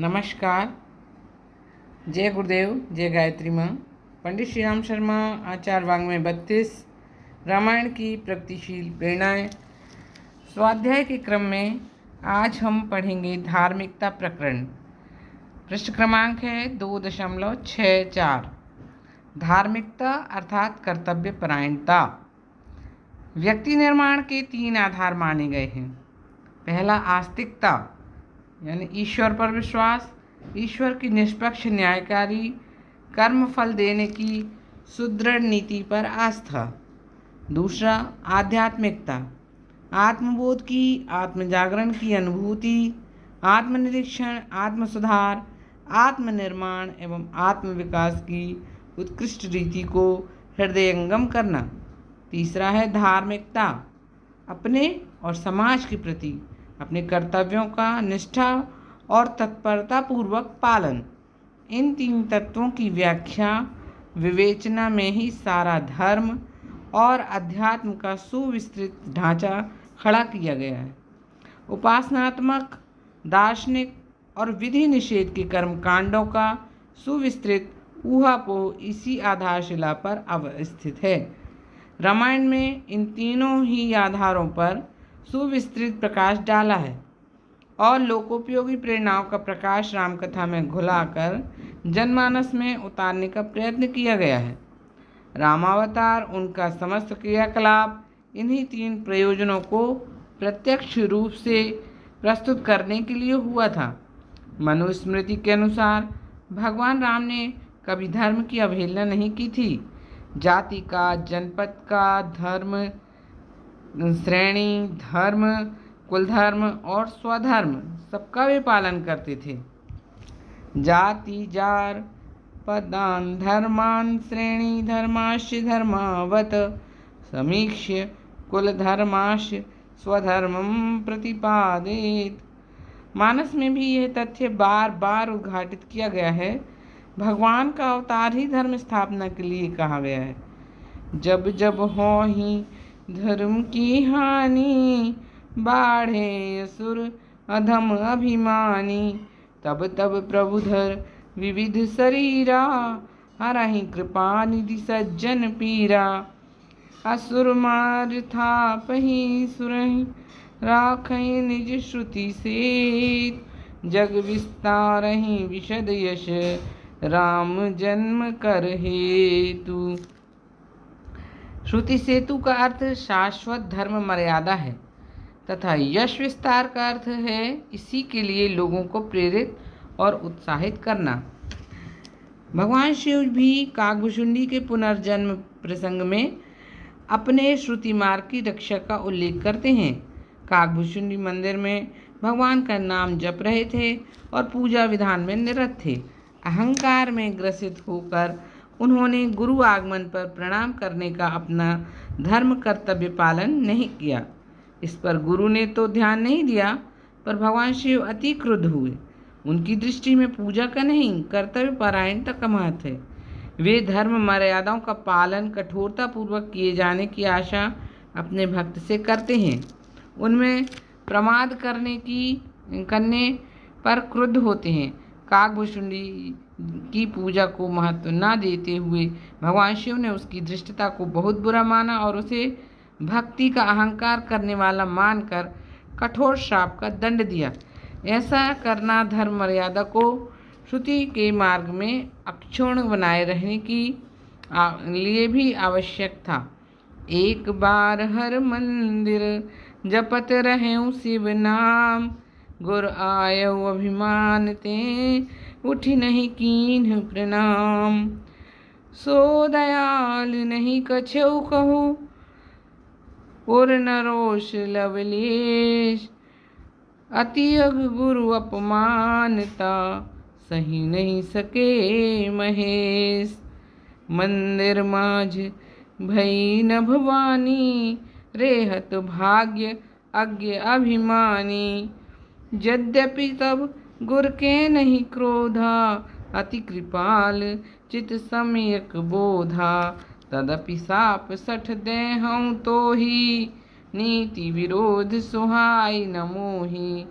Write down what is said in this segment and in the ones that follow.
नमस्कार। जय गुरुदेव, जय गायत्री माँ। पंडित श्री राम शर्मा, आचार्य वाङ्मय 32, रामायण की प्रगतिशील प्रेरणाएं। स्वाध्याय के क्रम में आज हम पढ़ेंगे धार्मिकता प्रकरण। पृष्ठ क्रमांक है 2.64। धार्मिकता अर्थात कर्तव्य परायणता। व्यक्ति निर्माण के 3 आधार माने गए हैं। पहला आस्तिकता यानी ईश्वर पर विश्वास, ईश्वर की निष्पक्ष न्यायकारी कर्म फल देने की सुदृढ़ नीति पर आस्था। दूसरा आध्यात्मिकता, आत्मबोध की, आत्मजागरण की अनुभूति, आत्मनिरीक्षण, आत्मसुधार, आत्मनिर्माण एवं आत्मविकास की उत्कृष्ट रीति को हृदयंगम करना। तीसरा है धार्मिकता, अपने और समाज के प्रति अपने कर्तव्यों का निष्ठा और तत्परता पूर्वक पालन। इन 3 तत्वों की व्याख्या विवेचना में ही सारा धर्म और अध्यात्म का सुविस्तृत ढांचा खड़ा किया गया है। उपासनात्मक, दार्शनिक और विधि निषेध के कर्मकांडों का सुविस्तृत ऊहापोह इसी आधारशिला पर अवस्थित है। रामायण में इन तीनों ही आधारों पर सुविस्तृत प्रकाश डाला है और लोकोपयोगी प्रेरणाओं का प्रकाश रामकथा में घुलाकर जनमानस में उतारने का प्रयत्न किया गया है। रामावतार, उनका समस्त क्रियाकलाप इन्हीं 3 प्रयोजनों को प्रत्यक्ष रूप से प्रस्तुत करने के लिए हुआ था। मनुस्मृति के अनुसार भगवान राम ने कभी धर्म की अवहेलना नहीं की थी। जाति का, जनपद का, धर्म, श्रेणी, धर्म, कुलधर्म और स्वधर्म सबका वे पालन करते थे। जाति जार पदान धर्मान श्रेणी धर्माश्च धर्मावत समीक्ष्य कुलधर्माश्च स्वधर्मं प्रतिपादित। मानस में भी यह तथ्य बार बार उद्घाटित किया गया है। भगवान का अवतार ही धर्म स्थापना के लिए कहा गया है। जब जब हो ही धर्म की हानि, बाढ़े असुर अधम अभिमानी, तब तब प्रभुधर विविध शरीरा, हरहि कृपा निधि सज्जन पीरा। असुर मार थापहि सुरहि, राखहि निज श्रुति से, जग विस्तारहि विशद यश, राम जन्म कर हेतु। श्रुति सेतु का अर्थ शाश्वत धर्म मर्यादा है तथा यश विस्तार का अर्थ है इसी के लिए लोगों को प्रेरित और उत्साहित करना। भगवान शिव भी काकभुशुंडी के पुनर्जन्म प्रसंग में अपने श्रुति मार्ग की रक्षा का उल्लेख करते हैं। काकभुशुंडी मंदिर में भगवान का नाम जप रहे थे और पूजा विधान में निरत थे। अहंकार में ग्रसित होकर उन्होंने गुरु आगमन पर प्रणाम करने का अपना धर्म कर्तव्य पालन नहीं किया। इस पर गुरु ने तो ध्यान नहीं दिया, पर भगवान शिव अति क्रुद्ध हुए। उनकी दृष्टि में पूजा का नहीं, कर्तव्य परायणता का महत्व है। वे धर्म मर्यादाओं का पालन कठोरतापूर्वक किए जाने की आशा अपने भक्त से करते हैं। उनमें प्रमाद करने पर क्रुद्ध होते हैं। काकभुशुंडी की पूजा को महत्व न देते हुए भगवान शिव ने उसकी धृष्टता को बहुत बुरा माना और उसे भक्ति का अहंकार करने वाला मानकर कठोर श्राप का दंड दिया। ऐसा करना धर्म मर्यादा को श्रुति के मार्ग में अक्षुण्ण बनाए रहने की लिए भी आवश्यक था। एक बार हर मंदिर जपत रहें शिव नाम, गुर आयऊ अभिमान ते, उठी नहीं कीन्ह प्रणाम। सो दयाल नहीं कछऊ कहू, और नरोष लवलेश, अति अघ गुरु अपमानता, सही नहीं सके महेश। मंदिर माझ भई न भवानी, रेहत भाग्य अज्ञ अभिमानी। यद्यपि तब गुर के नहीं क्रोधा, अति कृपाल चित सम्यक बोधा। तदपि साप सठ देहऊँ तो ही, नीति विरोध सुहाई न मोही।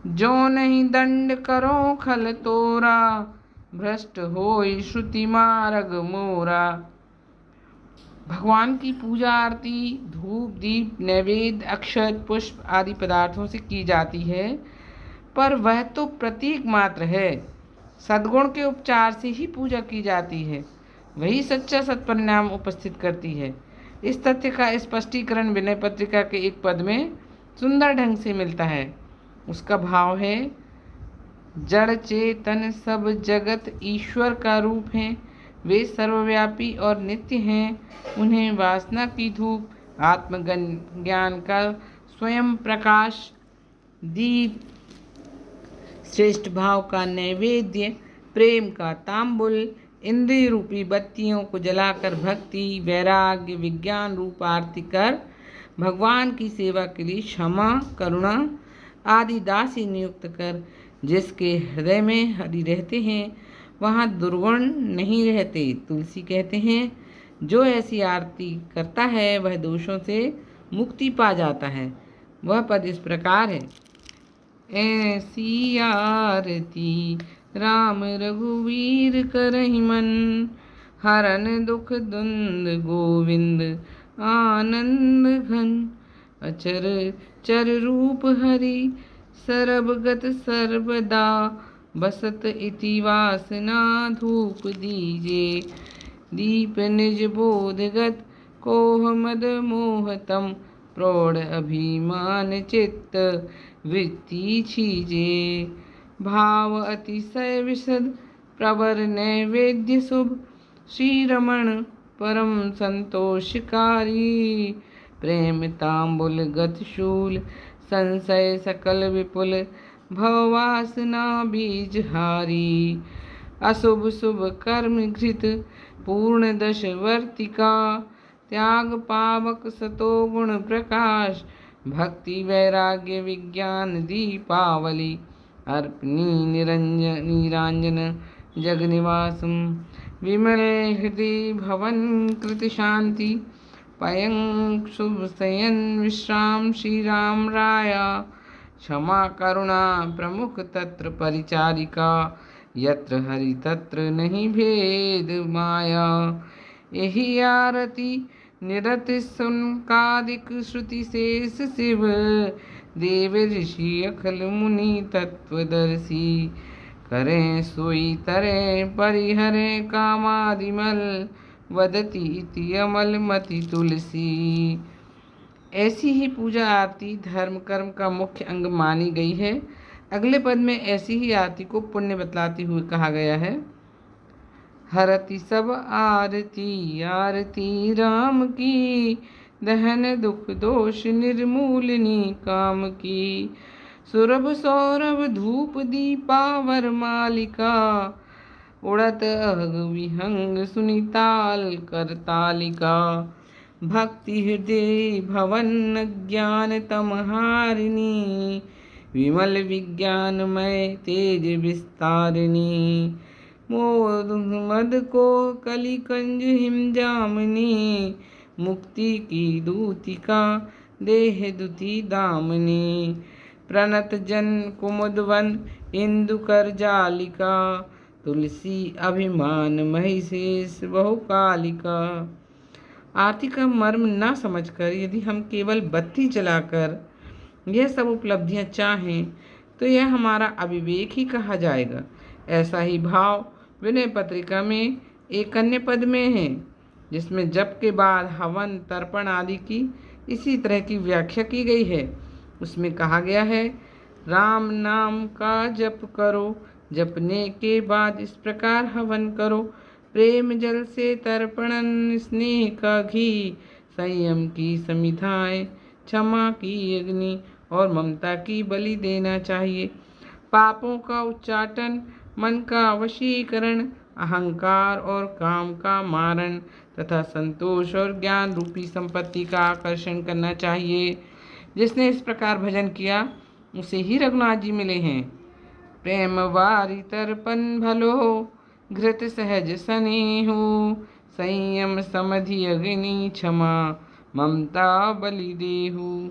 जो नहीं दंड करो खल तोरा, भ्रष्ट होई श्रुति मार्ग मोरा। भगवान की पूजा आरती धूप दीप नैवेद्य अक्षत पुष्प आदि पदार्थों से की जाती है, पर वह तो प्रतीक मात्र है। सद्गुण के उपचार से ही पूजा की जाती है, वही सच्चा सत्परिणाम उपस्थित करती है। इस तथ्य का स्पष्टीकरण विनय पत्रिका के एक पद में सुंदर ढंग से मिलता है। उसका भाव है, जड़ चेतन सब जगत ईश्वर का रूप हैं, वे सर्वव्यापी और नित्य हैं। उन्हें वासना की धूप, आत्मज्ञान का स्वयं प्रकाश, दीप, श्रेष्ठ भाव का नैवेद्य, प्रेम का तांबुल, इंद्रिय रूपी बत्तियों को जलाकर भक्ति वैराग्य विज्ञान रूप आरती कर भगवान की सेवा के लिए क्षमा करुणा आदि दासी नियुक्त कर, जिसके हृदय में हरि रहते हैं वहाँ दुर्गुण नहीं रहते। तुलसी कहते हैं, जो ऐसी आरती करता है वह दोषों से मुक्ति पा जाता है। वह पद इस प्रकार है, ऐसी आरती राम रघुवीर करहि मन, हरन दुख दुंद गोविंद आनंद घन, अचर चर रूप हरि सरबगत सर्वदा, बसत इति वासना धूप दीजे, दीप निज बोधगत कोह मद मोहतम, प्रौढ़ अभिमान चित्त वृत्ति छीजे, भाव अतिशय विशद प्रवर नैवेद्य शुभ, श्री रमण परम संतोषकारी, प्रेम तांबुल गत शूल संशय सकल विपुल, भववासना बीज हारी, अशुभ शुभ कर्म घृत पूर्ण दश वर्तिका, त्याग पावक सतो गुण प्रकाश, भक्ति वैराग्य विज्ञान दीपावली, अर्पणी निरांजन जगनिवासम, विमल हृदय भवन कृत शांति, पयं शुभ शयन विश्राम श्री राम राया, क्षमा करुणा प्रमुख तत्र परिचारिका, यत्र हरि तत्र नहीं भेद माया, यही आरती निरत सुनकादिक श्रुति शेष शिव, देव ऋषि अखिल मुनि तत्वदर्शी, करें सोई तरे परिहरे कामादिमल, वदती इति अमल मति तुलसी। ऐसी ही पूजा आरती धर्म कर्म का मुख्य अंग मानी गई है। अगले पद में ऐसी ही आरती को पुण्य बतलाते हुए कहा गया है, हरति सब आरती आरती राम की, दहन दुख दोष निर्मूलनी काम की, सुरभ सौरभ धूप दीपावर मालिका, उड़त अग विहंग सुनिताल करतालिका, भक्ति हृदय भवन ज्ञान तमहारिणी, विमल विज्ञानमय तेज विस्तारिणी, मोद मद को कली कंज हिम जामनी, मुक्ति की दूतिका देह दुति दामनी, प्रणत जन कुमुदवन इंदु कर जालिका, तुलसी अभिमान महिषेष बहुकालिका। आरती का मर्म न समझकर यदि हम केवल बत्ती जलाकर यह सब उपलब्धियां चाहें तो यह हमारा अविवेक ही कहा जाएगा। ऐसा ही भाव विनय पत्रिका में एक अन्य पद में है, जिसमें जप के बाद हवन तर्पण आदि की इसी तरह की व्याख्या की गई है। उसमें कहा गया है, राम नाम का जप करो, जपने के बाद इस प्रकार हवन करो, प्रेम जल से तर्पणन, स्नेह का घी, संयम की समिधाएं, क्षमा की अग्नि और ममता की बलि देना चाहिए। पापों का उच्चाटन, मन का वशीकरण, अहंकार और काम का मारण तथा संतोष और ज्ञान रूपी संपत्ति का आकर्षण करना चाहिए। जिसने इस प्रकार भजन किया उसे ही रघुनाथ जी मिले हैं। प्रेम वारी तर्पण भलो, घृत सहज स्नेहु, संयम समधि अग्नि, क्षमा ममता बलि देहु,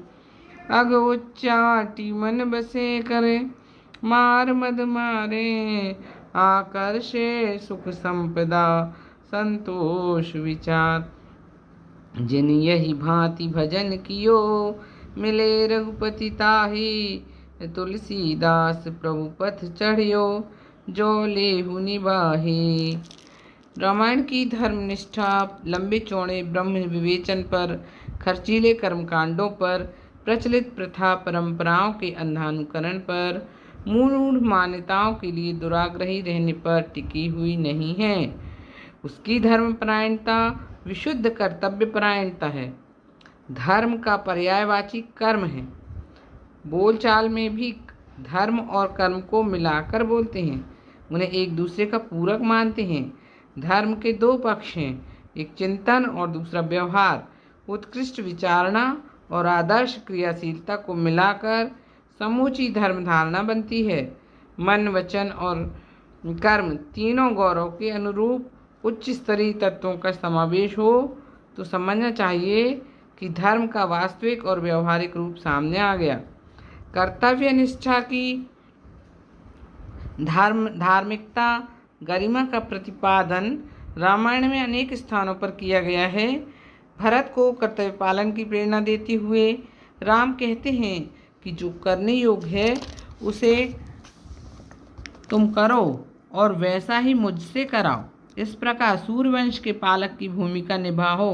अग उच्चाटी मन बसे करे, मार मद मारे आकर्षे सुख संपदा संतोष विचार। जिन यही भांति भजन कियो मिले रघुपति ताहि। तुलसीदास प्रभु पथ चढ़ियो जो लेहु निबाहे। रामायण की धर्मनिष्ठा लंबे चौड़े ब्रह्म विवेचन पर, खर्चीले कर्मकांडों पर, प्रचलित प्रथा परंपराओं के अंधानुकरण पर, मूढ़ मान्यताओं के लिए दुराग्रही रहने पर टिकी हुई नहीं है। उसकी धर्मपरायणता विशुद्ध कर्तव्यपरायणता है। धर्म का पर्यायवाची कर्म है। बोलचाल में भी धर्म और कर्म को मिलाकर बोलते हैं, उन्हें एक दूसरे का पूरक मानते हैं। धर्म के दो पक्ष हैं, एक चिंतन और दूसरा व्यवहार। उत्कृष्ट विचारणा और आदर्श क्रियाशीलता को मिलाकर समूची धर्म धारणा बनती है। मन, वचन और कर्म तीनों गौरव के अनुरूप उच्च स्तरीय तत्वों का समावेश हो तो समझना चाहिए कि धर्म का वास्तविक और व्यवहारिक रूप सामने आ गया। कर्तव्य निष्ठा की धार्मिकता गरिमा का प्रतिपादन रामायण में अनेक स्थानों पर किया गया है। भरत को कर्तव्य पालन की प्रेरणा देते हुए राम कहते हैं कि जो करने योग्य है उसे तुम करो और वैसा ही मुझसे कराओ। इस प्रकार सूर्यवंश के पालक की भूमिका निभाओ।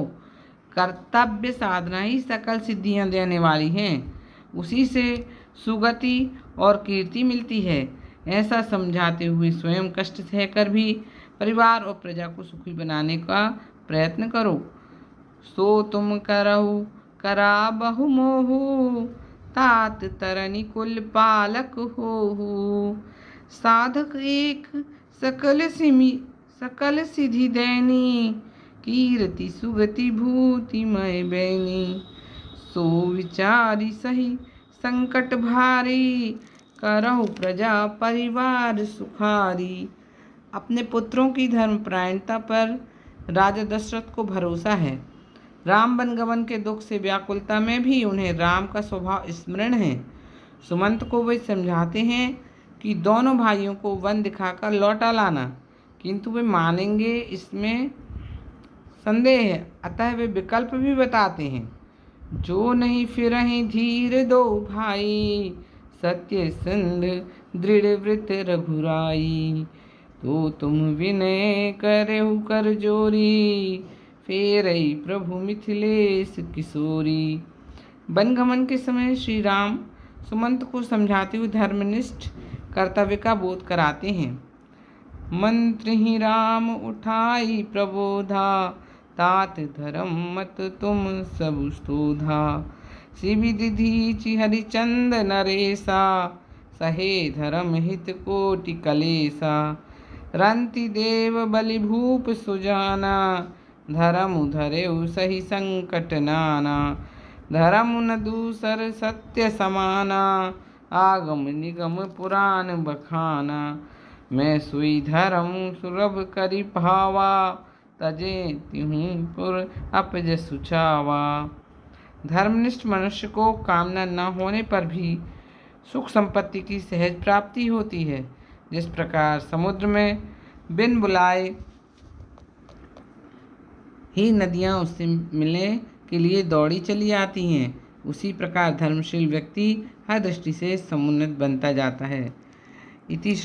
कर्तव्य साधना ही सकल सिद्धियां देने वाली हैं, उसी से सुगति और कीर्ति मिलती है। ऐसा समझाते हुए स्वयं कष्ट सहकर भी परिवार और प्रजा को सुखी बनाने का प्रयत्न करो। सो तुम करहु करा बहु मोहु, तात तरनि कुल पालक होहु। साधक एक सकल सिद्धि देनी, कीर्ति सुगति भूति मय बैनी। सो विचारी सही संकट भारी, करहु प्रजा परिवार सुखारी। अपने पुत्रों की धर्मपरायणता पर राजा दशरथ को भरोसा है। राम वनगमन के दुख से व्याकुलता में भी उन्हें राम का स्वभाव स्मरण है। सुमंत को वे समझाते हैं कि दोनों भाइयों को वन दिखाकर लौटा लाना, किंतु वे मानेंगे इसमें संदेह है। अतः वे विकल्प भी बताते हैं। जो नहीं फिरहि धीर दो भाई, सत्य संध दृढ़ व्रत रघुराई। तो तुम विनय करहु कर जोरी, फेरई प्रभु मिथिलेश किशोरी। वनगमन के समय श्री राम सुमंत को समझाते हुए धर्मनिष्ठ कर्तव्य का बोध कराते हैं। मंत्र ही राम उठाई प्रबोधा, तात धर्म मत तुम सब स्तोधा। शिविधि दीछि हरिचंद नरेसा, सहे धर्म हित कोटि कलेसा। रंति देव बलि भूप सुजाना, धर्म धरेउ सही संकट नाना। धर्म न दूसर सत्य समाना, आगम निगम पुराण बखाना। मैं सुई धर्म सुलभ करि भावा, तजे तिहूँ पुर अपज सुचावा। धर्मनिष्ठ मनुष्य को कामना न होने पर भी सुख संपत्ति की सहज प्राप्ति होती है। जिस प्रकार समुद्र में बिन बुलाए ही नदियाँ उससे मिलने के लिए दौड़ी चली आती हैं, उसी प्रकार धर्मशील व्यक्ति हर दृष्टि से समुन्नत बनता जाता है। इति